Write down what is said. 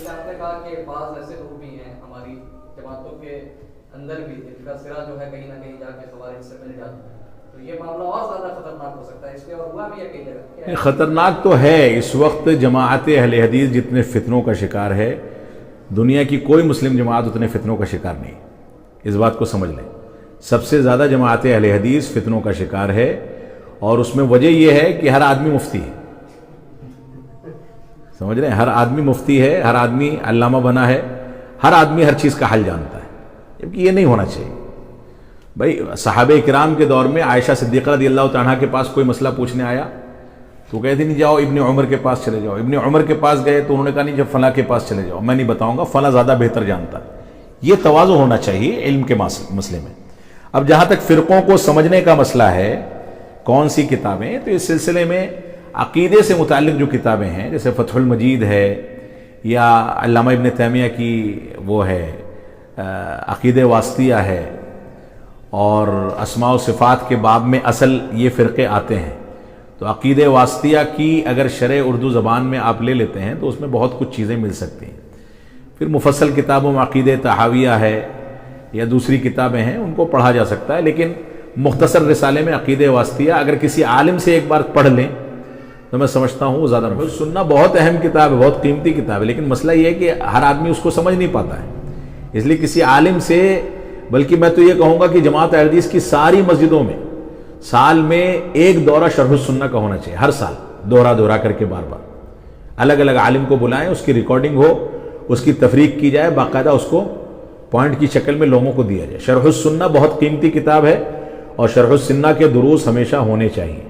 جیسے آپ نے کہا کہ بعض ایسے لوگ بھی ہیں ہماری جماعتوں کے اندر بھی جن کا سرا جو ہے کہیں نہ کہیں جا کے خوارج سے مل جاتا ہے، تو یہ معاملہ اور زیادہ خطرناک ہو سکتا ہے، اس لیے اور ہوا بھی ہے کئی جگہ. خطرناک تو ہے. اس وقت جماعت اہل حدیث جتنے فتنوں کا شکار ہے، دنیا کی کوئی مسلم جماعت اتنے فتنوں کا شکار نہیں. اس بات کو سمجھ لیں. سب سے زیادہ جماعت اہل حدیث فتنوں کا شکار ہے، اور اس میں وجہ یہ ہے کہ ہر آدمی مفتی ہے. سمجھ رہے ہیں؟ ہر آدمی مفتی ہے، ہر آدمی علامہ بنا ہے، ہر آدمی ہر چیز کا حل جانتا ہے، جبکہ یہ نہیں ہونا چاہیے. بھائی صحابہ کرام کے دور میں عائشہ صدیقہ رضی اللہ تعالیٰ کے پاس کوئی مسئلہ پوچھنے آیا تو کہتے نہیں جاؤ ابن عمر کے پاس چلے جاؤ. ابن عمر کے پاس گئے تو انہوں نے کہا نہیں جب فلاں کے پاس چلے جاؤ، میں نہیں بتاؤں گا، فلاں زیادہ بہتر جانتا ہے. یہ تواضع ہونا چاہیے علم کے مسئلے میں. اب جہاں تک فرقوں کو سمجھنے کا مسئلہ ہے کون سی کتابیں، تو اس سلسلے میں عقیدے سے متعلق جو کتابیں ہیں جیسے فتح المجید ہے، یا علامہ ابن تیمیہ کی وہ ہے عقیدہ واسطیہ ہے، اور اسماء و صفات کے باب میں اصل یہ فرقے آتے ہیں. تو عقیدہ واسطیہ کی اگر شرح اردو زبان میں آپ لے لیتے ہیں تو اس میں بہت کچھ چیزیں مل سکتی ہیں. پھر مفصل کتابوں میں عقیدہ تحاویہ ہے یا دوسری کتابیں ہیں، ان کو پڑھا جا سکتا ہے. لیکن مختصر رسالے میں عقیدہ واسطیہ اگر کسی عالم سے ایک بار پڑھ لیں تو میں سمجھتا ہوں وہ زیادہ مفید. سننا بہت اہم کتاب ہے، بہت قیمتی کتاب ہے، لیکن مسئلہ یہ ہے کہ ہر آدمی اس کو سمجھ نہیں پاتا ہے. اس لیے کسی عالم سے، بلکہ میں تو یہ کہوں گا کہ جماعت اہل حدیث کی ساری مسجدوں میں سال میں ایک دورہ شرح السنہ کا ہونا چاہیے. ہر سال دورہ کر کے بار بار الگ الگ عالم کو بلائیں، اس کی ریکارڈنگ ہو، اس کی تفریق کی جائے، باقاعدہ اس کو پوائنٹ کی شکل میں لوگوں کو دیا جائے. شرح السنہ بہت قیمتی کتاب ہے، اور شرح السنہ کے دروس ہمیشہ ہونے چاہیے.